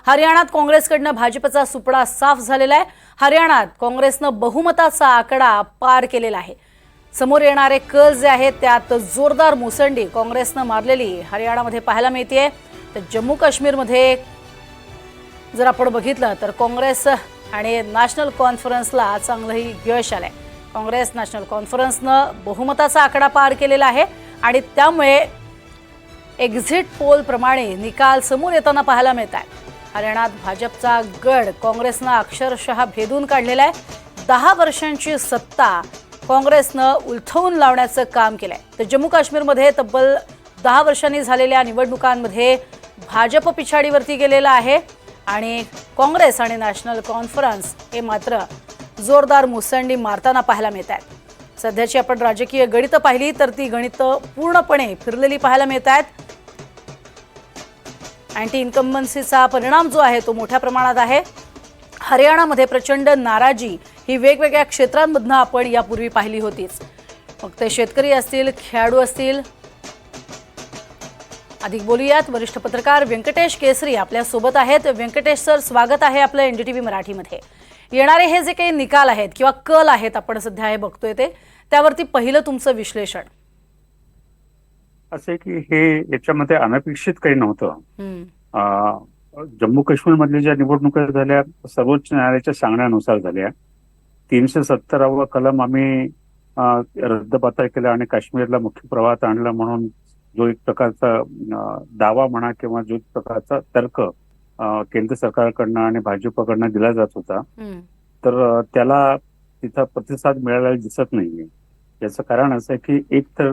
हरियाणात काँग्रेसकडनं भाजपचा सुपडा साफ झालेला आहे। हरियाणात काँग्रेसनं बहुमताचा आकडा पार केलेला आहे। समोर येणारे कल जे आहेत त्यात जोरदार मुसंडी काँग्रेसनं मारलेली हरियाणामध्ये पाहायला मिळते। तर जम्मू काश्मीरमध्ये जर आपण बघितलं तर काँग्रेस आणि नॅशनल कॉन्फरन्सला चांगलंही यश आलंय। काँग्रेस नॅशनल कॉन्फरन्सनं बहुमताचा आकडा पार केलेला आहे आणि त्यामुळे एक्झिट पोल प्रमाणे निकाल समोर येताना पाहायला मिळत आहे। हरियाणात भाजपचा गड काँग्रेसनं अक्षरशः भेदून काढलेला आहे। 10 वर्षांची सत्ता काँग्रेसनं उलथवून लावण्याचं काम केलंय। तर जम्मू काश्मीरमध्ये तब्बल 10 वर्षांनी झालेल्या निवडणुकांमध्ये भाजप पिछाडीवरती गेलेला आहे आणि काँग्रेस आणि नॅशनल कॉन्फरन्स हे मात्र जोरदार मुसंडी मारताना पाहायला मिळत आहेत। सध्याची आपण राजकीय गणितं पाहिली तर ती गणितं पूर्णपणे फिरलेली पाहायला मिळत आहेत। अँटी इन्कम्बन्सीचा परिणाम जो आहे तो मोठ्या प्रमाणात आहे। हरियाणामध्ये प्रचंड नाराजी ही वेगवेगळ्या क्षेत्रांमधनं आपण यापूर्वी पाहिली होतीच। मग ते शेतकरी असतील, खेळाडू असतील। अधिक बोलूयात, वरिष्ठ पत्रकार व्यंकटेश केसरी आपल्या सोबत आहेत। व्यंकटेश सर, स्वागत आहे आपलं एनडीटीव्ही मराठीमध्ये। येणारे हे जे काही निकाल आहेत किंवा कल आहेत आपण सध्या हे बघतोय ते त्यावरती पहिलं तुमचं विश्लेषण। असे की हे याच्यामध्ये अनपेक्षित काही नव्हतं। जम्मू काश्मीर मधल्या ज्या निवडणुका झाल्या सर्वोच्च न्यायालयाच्या सांगण्यानुसार झाल्या। 370वा कलम आम्ही रद्दबातल केला आणि काश्मीरला मुख्य प्रवाहात आणलं म्हणून जो एक प्रकारचा दावा म्हणा किंवा जो एक प्रकारचा तर्क केंद्र सरकारकडनं आणि भाजपकडनं दिला जात होता, तर त्याला तिथं प्रतिसाद मिळालेला दिसत नाहीये। याचं कारण असं आहे की एक तर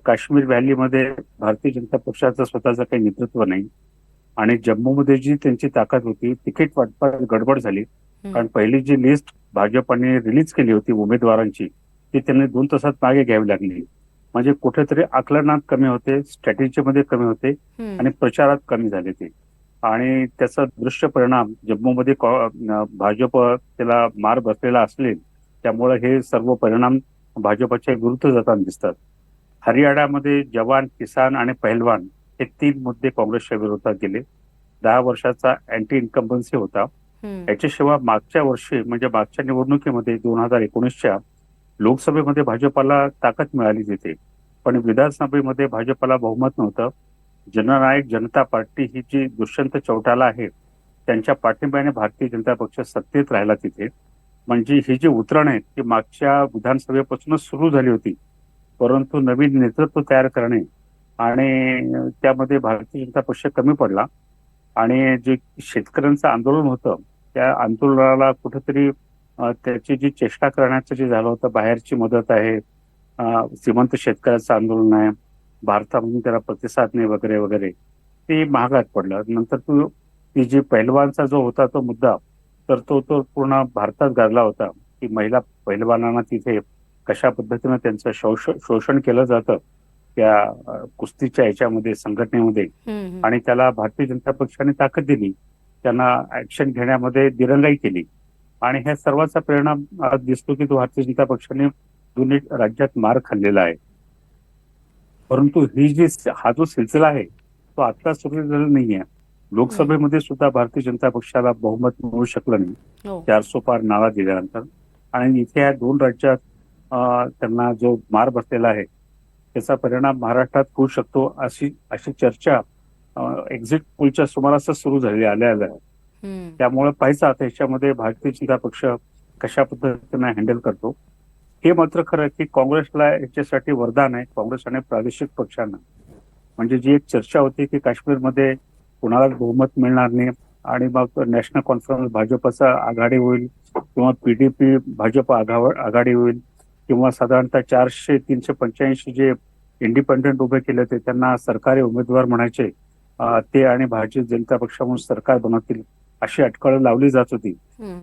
काश्मीर व्हॅलीमध्ये भारतीय जनता पक्षाचं स्वतःचं काही नेतृत्व नाही आणि जम्मूमध्ये जी त्यांची ताकद होती तिकीट वाटपात गडबड झाली। कारण पहिली जी लिस्ट भाजपने रिलीज केली होती उमेदवारांची ती त्यांनी 2 तासात मागे घ्यावी लागली। म्हणजे कुठेतरी आकलनात कमी होते, स्ट्रॅटेजीमध्ये कमी होते आणि प्रचारात कमी झाले ते। आणि त्याचा दृश्य परिणाम जम्मूमध्ये भाजप त्याला मार बसलेला असले त्यामुळे हे सर्व परिणाम भाजपच्या विरुद्ध जाताना दिसतात। हरियाणामध्ये जवान, किसान आणि पहिलवान हे 3 मुद्दे काँग्रेसच्या विरोधात गेले। 10 वर्षाचा अँटी इन्कम्बन्सी होता। याच्याशिवाय मागच्या वर्षी म्हणजे मागच्या निवडणुकीमध्ये 2019च्या लोकसभेमध्ये भाजपला ताकद मिळाली तिथे, पण विधानसभेमध्ये भाजपला बहुमत नव्हतं। जननायक जनता पार्टी ही जी दुष्यंत चौटाला आहे त्यांच्या पाठिंब्याने भारतीय जनता पक्ष सत्तेत राहिला तिथे। म्हणजे ही जी उतरण आहे ती मागच्या विधानसभेपासूनच सुरू झाली होती, परंतु नवीन नेतृत्व तयार करणे आणि त्यामध्ये भारतीय जनता पक्ष कमी पडला आणि जे शेतकऱ्यांचं आंदोलन होतं त्या आंदोलनाला कुठेतरी त्याची जी चेष्टा करण्याचं जे झालं होतं, बाहेरची मदत आहे, श्रीमंत शेतकऱ्याचं आंदोलन आहे, भारतामधून त्याला प्रतिसाद नाही वगैरे वगैरे, ते महागात पडलं। नंतर ती जी पहिलवानचा जो होता तो मुद्दा तर तो पूर्ण भारतात गाजला होता की महिला पहिलवानांना तिथे कशा पद्धतीनं त्यांचं शोषण केलं जातं त्या कुस्तीच्या याच्यामध्ये संघटनेमध्ये आणि त्याला भारतीय जनता पक्षाने ताकद दिली, त्यांना ऍक्शन घेण्यामध्ये दिरंगाई केली आणि ह्या सर्वांचा परिणाम आज दिसतो की भारतीय जनता पक्षाने दोन्ही राज्यात मार खाल्लेला आहे। परंतु हा जो सिलसिला आहे तो आता सुरू झालेला नाहीये। लोकसभेमध्ये सुद्धा भारतीय जनता पक्षाला बहुमत मिळू शकलं नाही 400 पार नारा दिल्यानंतर आणि इथे या 2 राज्यात त्यांना जो मार बसलेला आहे त्याचा परिणाम महाराष्ट्रात होऊ शकतो अशी चर्चा एक्झिट पोलच्या सुमारासच सुरू झाली आल्या। त्यामुळे पाहिजे आता याच्यामध्ये भारतीय जनता पक्ष कशा पद्धतीने हँडल करतो। हे मात्र खरं की काँग्रेसला याच्यासाठी वरदान आहे, काँग्रेस आणि प्रादेशिक पक्षांना। म्हणजे जी एक चर्चा होती की काश्मीरमध्ये कुणालाच बहुमत मिळणार नाही आणि मग नॅशनल कॉन्फरन्स भाजपचा आघाडी होईल किंवा पीडीपी भाजप आघाडी होईल किंवा साधारणतः 400-385 जे इंडिपेंडेंट उभे केले होते त्यांना सरकारी उमेदवार म्हणायचे ते आणि भारतीय जनता पक्षामधून सरकार बनवतील अशी अटकळ लावली जात होती।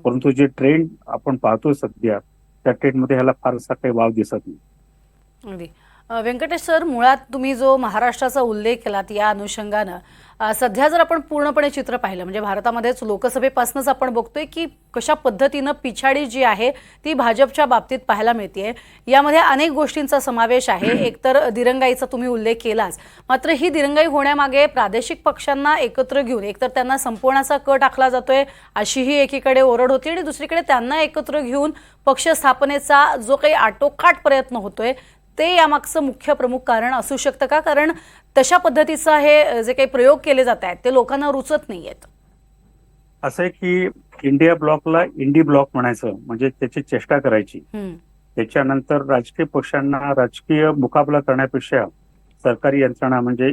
परंतु जे ट्रेंड आपण पाहतोय सध्या त्या ट्रेंडमध्ये ह्याला फारसा काही वाव दिसत नाही। व्यंकटेश सर, मुळात तुम्ही जो महाराष्ट्राचा उल्लेख केलात या अनुषंगानं सध्या जर आपण पूर्णपणे चित्र पाहिलं म्हणजे भारतामध्येच लोकसभेपासूनच आपण बघतोय की कशा पद्धतीनं पिछाडी जी आहे ती भाजपच्या बाबतीत पाहायला मिळते. यामध्ये अनेक गोष्टींचा समावेश आहे. एकतर दिरंगाईचा तुम्ही उल्लेख केलाच, मात्र ही दिरंगाई होण्यामागे प्रादेशिक पक्षांना एकत्र घेऊन एकतर त्यांना संपवण्याचा कट आखला जातोय अशीही एकीकडे ओरड होती आणि दुसरीकडे त्यांना एकत्र घेऊन पक्ष स्थापनेचा जो काही आटोकाट प्रयत्न होतोय ते यामागचं मुख्य प्रमुख कारण असू शकतं का? कारण तशा पद्धतीचा हे जे काही प्रयोग केले जात आहेत ते लोकांना रुचत नाहीयेत. असं आहे की इंडिया ब्लॉकला इंडी ब्लॉक म्हणायचं म्हणजे त्याची चेष्टा करायची. त्याच्यानंतर राजकीय पक्षांना राजकीय मुकाबला करण्यापेक्षा सरकारी यंत्रणा म्हणजे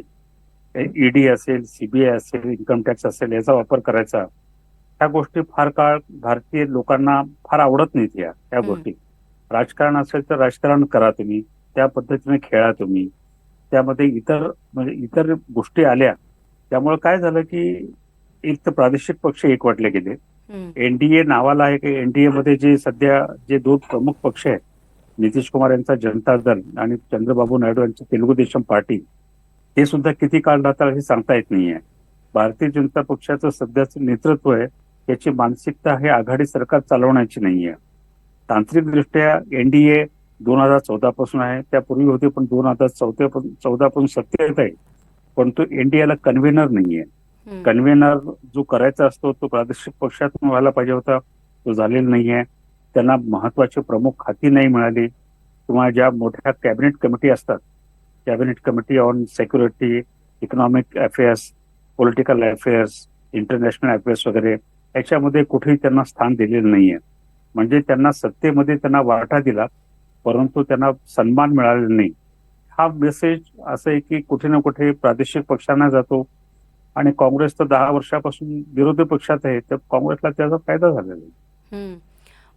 ईडी असेल, सीबीआय असेल, इन्कम टॅक्स असेल याचा वापर करायचा. ह्या गोष्टी फार काळ भारतीय लोकांना फार आवडत नाहीत. या गोष्टी राजकारण असेल तर राजकारण करा तुम्ही, त्या पद्धतीने खेळा तुम्ही. त्यामध्ये इतर गोष्टी आल्या त्यामुळे काय झालं की एक तर प्रादेशिक पक्ष एकवटले गेले. एनडीए नावाला आहे की एनडीए मध्ये जे दोन प्रमुख पक्ष आहेत, नितीश कुमार यांचा जनता दल आणि चंद्रबाबू नायडू यांची तेलुगू देशम पार्टी, हे सुद्धा किती काळ राहतात हे सांगता येत नाहीये. भारतीय जनता पक्षाचं सध्याचं नेतृत्व आहे याची मानसिकता हे आघाडी सरकार चालवण्याची नाहीये. तांत्रिकदृष्ट्या एनडीए 2014 पासून आहे, त्यापूर्वी होते पण 2014 पासून सत्तेत आहे, पण तो एनडीएला कन्व्हेनर नाहीये. कन्व्हेनर जो करायचा असतो तो प्रादेशिक पक्षातून व्हायला पाहिजे होता, तो झालेला नाहीये. त्यांना महत्वाची प्रमुख खाती नाही मिळाली किंवा ज्या मोठ्या कॅबिनेट कमिटी असतात, cabinet committee on security, economic affairs, political affairs, international affairs वगैरे, याच्यामध्ये कुठेही त्यांना स्थान दिलेलं नाहीये. म्हणजे त्यांना सत्तेमध्ये त्यांना वाटा दिला परंतु त्यांना सन्मान मिळालेला नाही. हा मेसेज असं आहे की कुठे ना कुठे प्रादेशिक पक्षांना जातो आणि काँग्रेस तर 10 वर्षापासून विरोधी पक्षात आहे, तर काँग्रेसला त्याचा फायदा झालेला आहे.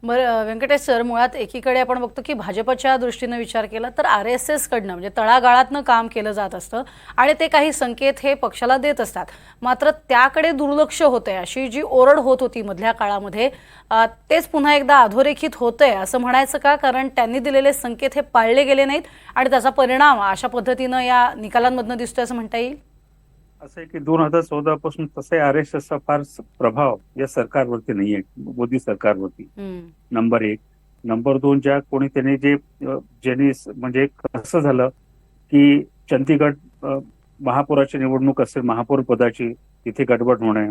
बरं व्यंकटेश सर, मुळात एकीकडे आपण बघतो की भाजपच्या दृष्टीने विचार केला तर RSS कडनं म्हणजे तळागाळातनं काम केलं जात असतं आणि ते काही संकेत हे पक्षाला देत असतात, मात्र त्याकडे दुर्लक्ष होतंय अशी जी ओरड होत होती मधल्या काळामध्ये, तेच पुन्हा एकदा अधोरेखित होतंय असं म्हणायचं का? कारण त्यांनी दिलेले संकेत हे पाळले गेले नाहीत आणि त्याचा परिणाम अशा पद्धतीनं या निकालांमधनं दिसतोय असं म्हणता येईल. असं आहे की 2014 पासून तसे RSSचा फार प्रभाव या सरकारवरती नाहीये, मोदी सरकारवरती. नंबर 1. नंबर 2, ज्या कोणी त्यांनी ज्यांनी म्हणजे कसं झालं की चंदीगड महापौराची निवडणूक असेल, महापौर पदाची, तिथे गडबड होणे.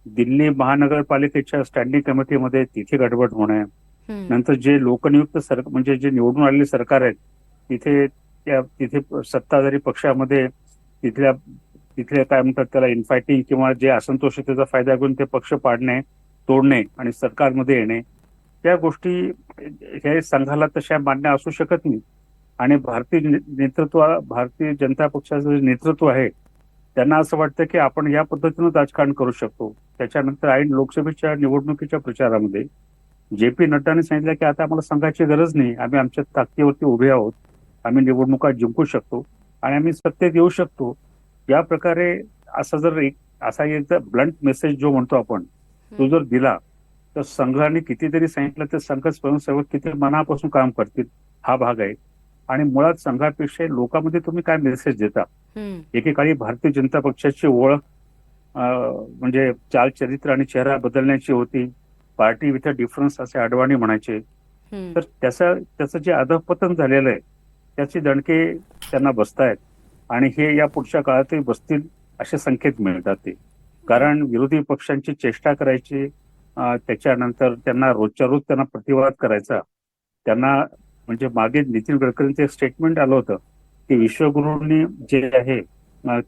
दिल्ली महानगरपालिकेच्या स्टँडिंग कमिटीमध्ये तिथे गडबड होणे. नंतर जे लोकनियुक्त म्हणजे जे निवडून आलेले सरकार आहेत तिथे सत्ताधारी पक्षामध्ये तिथले काय म्हणतात त्याला इनफायटिंग किंवा जे असंतोष त्याचा फायदा घेऊन ते पक्ष पाडणे, तोडणे आणि सरकारमध्ये येणे, त्या गोष्टी हे संघाला तशा मान्य असू शकत नाही. आणि भारतीय जनता पक्षाचं जे नेतृत्व आहे त्यांना असं वाटतं की आपण या पद्धतीनं राजकारण करू शकतो. त्याच्यानंतर ऐन लोकसभेच्या निवडणुकीच्या प्रचारामध्ये JP नड्डाने सांगितलं की आता आम्हाला संघाची गरज नाही, आम्ही आमच्या ताकदीवरती उभे आहोत, आम्ही निवडणुका जिंकू शकतो आणि आम्ही सत्तेत येऊ शकतो. या प्रकारे असा एक ब्लंट मेसेज जो म्हणतो आपण तो जर दिला तर संघाने कितीतरी सांगितलं तर संघ स्वयंसेवक किती मनापासून काम करतील हा भाग आहे. आणि मुळात संघापेक्षा लोकांमध्ये तुम्ही काय मेसेज देता. एकेकाळी भारतीय जनता पक्षाची ओळख म्हणजे चाल चरित्र आणि चेहरा बदलण्याची होती, पार्टी विथ अ डिफरन्स असे अडवाणी म्हणायचे. तर त्याचं जे अधःपतन झालेलं आहे त्याचे दणके त्यांना बसतायत आणि हे या पुढच्या काळातही बसतील असे संकेत मिळतात. ते कारण विरोधी पक्षांची चेष्टा करायची, त्याच्यानंतर त्यांना रोजच्या रोज त्यांना प्रतिवाद करायचा. त्यांना म्हणजे मागे नितीन गडकरींचं एक स्टेटमेंट आलं होतं की विश्वगुरूंनी जे आहे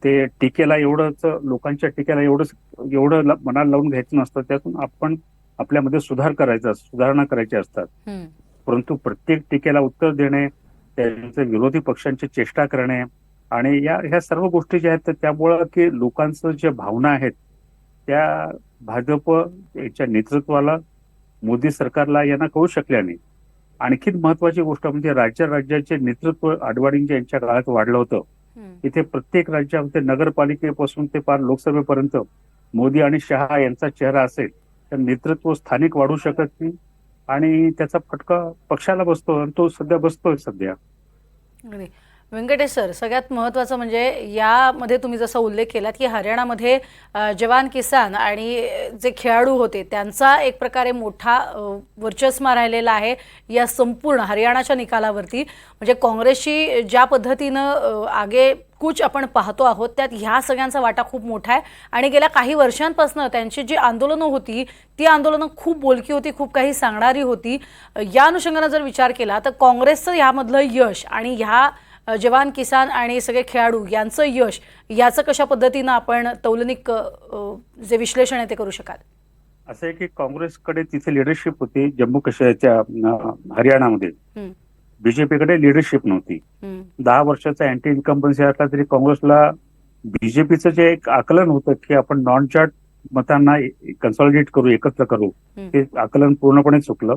ते टीकेला लोकांच्या टीकेला एवढं मनाला लावून घ्यायचं नसतं, त्यातून आपण आपल्यामध्ये सुधारणा करायची असतात. परंतु प्रत्येक टीकेला उत्तर देणे, त्यांचे विरोधी पक्षांची चेष्टा करणे आणि ह्या सर्व गोष्टी ज्या आहेत त्यामुळं की लोकांचं ज्या भावना आहेत त्या भाजप याच्या नेतृत्वाला, मोदी सरकारला यांना कळू शकल्या नाही. आणखीन महत्वाची गोष्ट म्हणजे राज्याचे नेतृत्व अडवाणींच्या यांच्या काळात वाढलं होतं. इथे प्रत्येक राज्यामध्ये नगरपालिकेपासून ते पार लोकसभेपर्यंत मोदी आणि शहा यांचा चेहरा असेल तर नेतृत्व स्थानिक वाढू शकत नाही आणि त्याचा फटका पक्षाला बसतो आणि तो सध्या बसतोय. व्यंकटेश सर, सगळ्यात महत्त्वाचं म्हणजे यामध्ये तुम्ही जसा उल्लेख केलात की हरियाणामध्ये जवान किसान आणि जे खेळाडू होते त्यांचा एक प्रकारे मोठा वर्चस्व राहिलेला आहे या संपूर्ण हरियाणाच्या निकालावरती. म्हणजे काँग्रेसची ज्या पद्धतीनं आगे कूच आपण पाहतो आहोत त्यात ह्या सगळ्यांचा वाटा खूप मोठा आहे. आणि गेल्या काही वर्षांपासून त्यांची जी आंदोलनं होती ती आंदोलनं खूप बोलकी होती, खूप काही सांगणारी होती. या अनुषंगाने जर विचार केला तर काँग्रेसचं यामधलं यश आणि ह्या जवान किसान आणि सगळे खेळाडू यांचं यश याचं कशा पद्धतीनं आपण तौलनिक जे विश्लेषण आहे ते करू शकाल? असं आहे की काँग्रेसकडे तिथे लिडरशिप होती जम्मू काश्मीरच्या हरियाणामध्ये. बीजेपीकडे लिडरशिप नव्हती. 10 वर्षाचा अँटी इन्कम्बन्सी असला तरी काँग्रेसला बीजेपीचं जे एक आकलन होतं की आपण नॉन चार्ट मतांना कन्सॉलिडेट करू, एकत्र करू, ते आकलन पूर्णपणे चुकलं.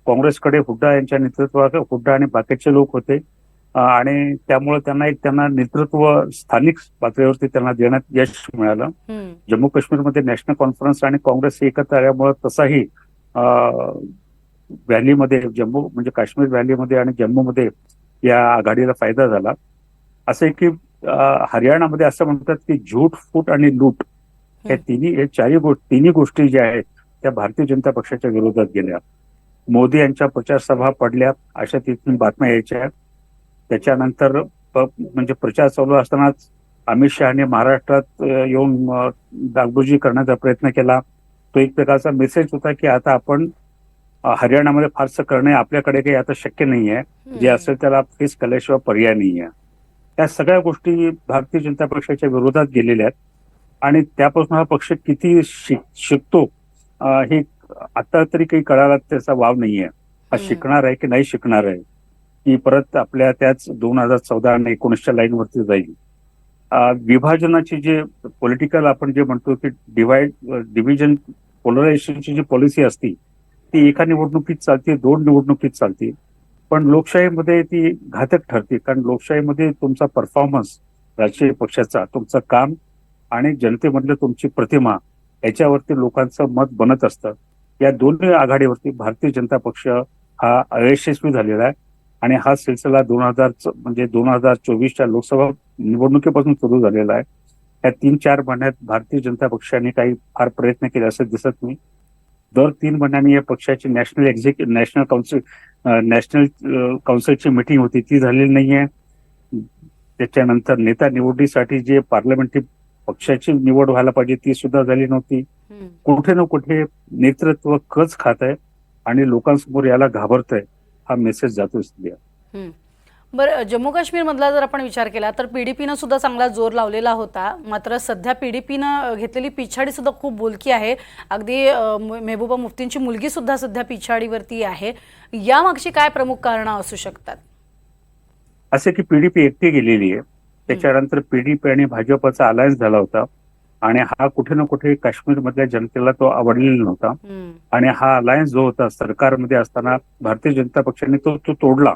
काँग्रेसकडे हुड्डा यांच्या नेतृत्वात हुड्डा आणि बाकीचे लोक होते आणि त्यामुळे त्यांना नेतृत्व स्थानिक पातळीवरती त्यांना देण्यात यश मिळालं. जम्मू काश्मीरमध्ये नॅशनल कॉन्फरन्स आणि काँग्रेस एकत्र आल्यामुळे तसाही व्हॅलीमध्ये जम्मू म्हणजे काश्मीर व्हॅलीमध्ये आणि जम्मूमध्ये या आघाडीला फायदा झाला. असं आहे की हरियाणामध्ये असं म्हणतात की झूट, फूट आणि लूट हे तिन्ही गोष्टी ज्या आहेत त्या भारतीय जनता पक्षाच्या विरोधात गेल्या. मोदी यांच्या प्रचार सभा पडल्या अशा तिथून बातम्या यायच्या. त्याच्यानंतर म्हणजे प्रचार चालू असतानाच अमित शहाने महाराष्ट्रात येऊन डागडुजी करण्याचा प्रयत्न केला. तो एक प्रकारचा मेसेज होता की आता आपण हरियाणामध्ये फारसं करणे आपल्याकडे काही आता शक्य नाही आहे, जे असेल त्याला फेस केल्याशिवाय पर्याय नाही आहे. या सगळ्या गोष्टी भारतीय जनता पक्षाच्या विरोधात गेलेल्या आहेत आणि त्यापासून हा पक्ष किती शिकतो हे आता तरी काही कळायला त्याचा वाव नाहीये. हा शिकणार आहे की नाही शिकणार आहे की परत आपल्या त्याच 2014 आणि 19च्या लाईनवरती जाईल. विभाजनाची जे पॉलिटिकल आपण जे म्हणतो की डिव्हिजन पोलरायझेशनची जी पॉलिसी असती ती एका निवडणुकीत चालते, 2 निवडणुकीत चालते, पण लोकशाहीमध्ये ती घातक ठरते. कारण लोकशाहीमध्ये तुमचा परफॉर्मन्स, राजकीय पक्षाचा तुमचं काम आणि जनतेमधलं तुमची प्रतिमा याच्यावरती लोकांचं मत बनत असतं. या दोन्ही आघाडीवरती भारतीय जनता पक्ष हा अयशस्वी झालेला आहे आणि हा सिलसिला 2024च्या लोकसभा निवडणुकीपासून सुरू झालेला आहे. या 3-4 महिन्यात भारतीय जनता पक्षाने काही फार प्रयत्न केले असं दिसत नाही. दर 3 महिन्यांनी या पक्षाची नॅशनल काउन्सिलची मिटिंग होती ती झालेली नाहीये. त्याच्यानंतर नेता निवडीसाठी जे पार्लमेंटरी पक्षाची निवड व्हायला पाहिजे ती सुद्धा झाली नव्हती. कुठे ना कुठे नेतृत्व कच खात आहे आणि लोकांसमोर याला घाबरत आहे, हा मेसेज जातो सध्या. बरं, जम्मू काश्मीर मधला जर आपण विचार केला तर पीडीपीनं सुद्धा चांगला जोर लावलेला होता. मात्र सध्या पीडीपीनं घेतलेली पिछाडी सुद्धा खूप बोलकी आहे. अगदी मेहबूबा मुफ्तींची मुलगी सुद्धा सध्या पिछाडीवरती आहे. यामागची काय प्रमुख कारणं असू शकतात? असे की पीडीपी एकटी गेलेली आहे. त्याच्यानंतर पीडीपी आणि भाजपचा अलायन्स झाला होता आणि हा कुठे ना कुठे काश्मीरमधल्या जनतेला तो आवडलेला नव्हता. आणि हा अलायन्स जो होता सरकारमध्ये असताना भारतीय जनता पक्षाने तो तोडला.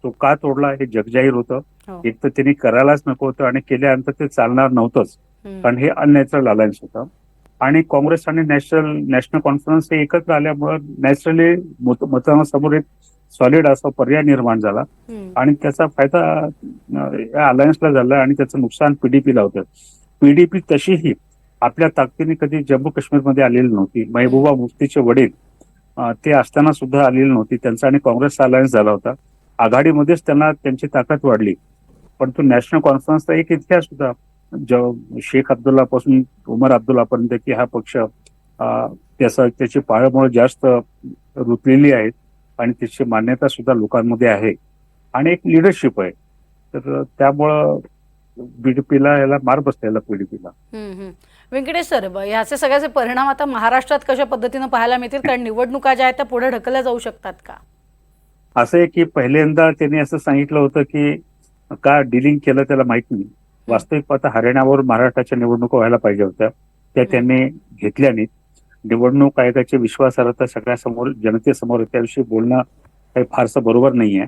तो का तोडला हे जगजाहीर होतं. एक तर त्यांनी करायलाच नको होतं आणि केल्यानंतर ते चालणार नव्हतंच, कारण हे अननॅचरल अलायन्स होतं. आणि काँग्रेस आणि नॅशनल कॉन्फरन्स हे एकत्र आल्यामुळे नॅचरली मतांसमोर एक सॉलिड असा पर्याय निर्माण झाला आणि त्याचा फायदा या अलायन्सला झाला आणि त्याचं नुकसान पीडीपीला होतं. पीडीपी तशीही आपल्या ताकदीने कधी जम्मू काश्मीरमध्ये आलेली नव्हती. मेहबूबा मुफ्तीचे वडील ते असताना सुद्धा आलेली नव्हती. त्यांचा आणि काँग्रेसचा अलायन्स झाला होता. आघाडीमध्येच त्यांना त्यांची ताकद वाढली. पण तो नॅशनल कॉन्फरन्सचा एक इतिहास होता. शेख अब्दुल्ला पासून उमर अब्दुल्लापर्यंत की हा पक्ष त्याची पाळंमुळं जास्त रुतलेली आहेत आणि त्याची मान्यता सुद्धा लोकांमध्ये आहे आणि एक लिडरशिप आहे. तर त्यामुळं बीडीपीला याला मार बसलेला पीडीपीला. व्यंकटेश सर, याचे सगळ्याचे परिणाम आता महाराष्ट्रात कशा पद्धतीने पाहायला मिळतील? कारण निवडणुका ज्या आहेत त्या पुढे ढकलल्या जाऊ शकतात का? असं आहे की पहिल्यांदा त्यांनी असं सांगितलं होतं की का डिलिंग केलं त्याला माहित नाही. वास्तविक पाहता हरियाणावर महाराष्ट्राच्या निवडणुका व्हायला पाहिजे होत्या, त्या त्यांनी घेतल्या नाहीत. निवडणूक आयोगाची विश्वासार्हता सगळ्यासमोर जनतेसमोर त्याविषयी बोलणं काही फारसं बरोबर नाही आहे.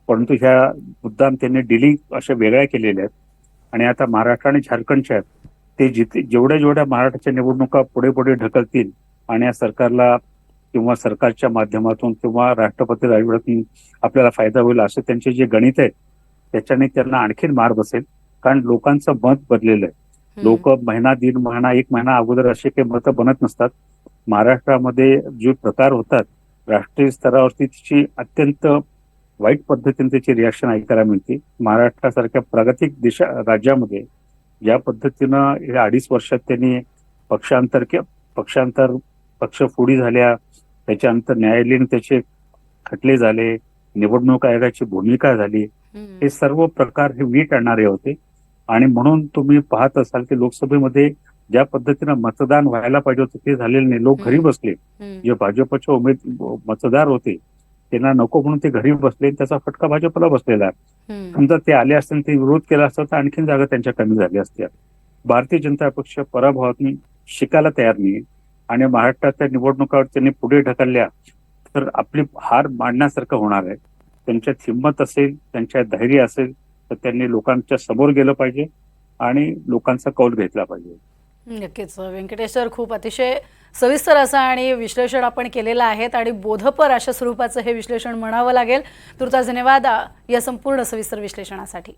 परंतु ह्या मुद्दाम त्यांनी डिलिंग अशा वेगळ्या केलेल्या आहेत आणि आता महाराष्ट्र आणि झारखंडच्या ते जेवढ्या महाराष्ट्राच्या निवडणुका पुढे पुढे ढकलतील आणि या सरकारला किंवा सरकारच्या माध्यमातून किंवा राष्ट्रपती राजवटीतून आपल्याला फायदा होईल असं त्यांचे जे गणित आहे त्याच्याने त्यांना आणखीन मार बसेल, कारण लोकांचं मत बदलेलं आहे. लोक महिना, दीड महिना, एक महिना अगोदर असे काही मतं बनत नसतात. महाराष्ट्रामध्ये जे प्रकार होतात राष्ट्रीय स्तरावरती त्याची अत्यंत वाईट पद्धतीने त्याची रिॲक्शन ऐकायला मिळते. महाराष्ट्रासारख्या प्रागतिक राज्यामध्ये ज्या पद्धतीनं या 2.5 वर्षात त्यांनी पक्षांतर पक्षफोडी झाल्या, त्याच्यानंतर न्यायालयीन त्याचे खटले झाले, निवडणूक आयोगाची भूमिका झाली, हे सर्व प्रकार हे वीट आणणारे होते. आणि म्हणून तुम्ही पाहत असाल की लोकसभेमध्ये ज्या पद्धतीनं मतदान व्हायला पाहिजे होतं ते झालेलं नाही. लोक घरी बसले. जे भाजपचे मतदार होते त्यांना नको म्हणून ते घरी बसले. त्याचा फटका भाजपला बसलेला आहे. समजा ते आले असते ते विरोध केला असता तर आणखीन जागा त्यांच्या कमी झाल्या असत्या. भारतीय जनता पक्ष पराभवातून शिकायला तयार नाही आणि महाराष्ट्राच्या निवडणुकावर त्यांनी पुढे ढकलल्या तर आपली हार मांडण्यासारखं होणार आहे. त्यांच्यात हिंमत असेल, त्यांच्यात धैर्य असेल तर त्यांनी लोकांच्या समोर गेलं पाहिजे आणि लोकांचा कौल घेतला पाहिजे. नक्कीच व्यंकटेश सर, खूप अतिशय सविस्तर असं आणि विश्लेषण आपण केलेलं आहे आणि बोधपर अशा स्वरूपाचं हे विश्लेषण म्हणावं लागेल. तुर्तास धन्यवाद या संपूर्ण सविस्तर विश्लेषणासाठी.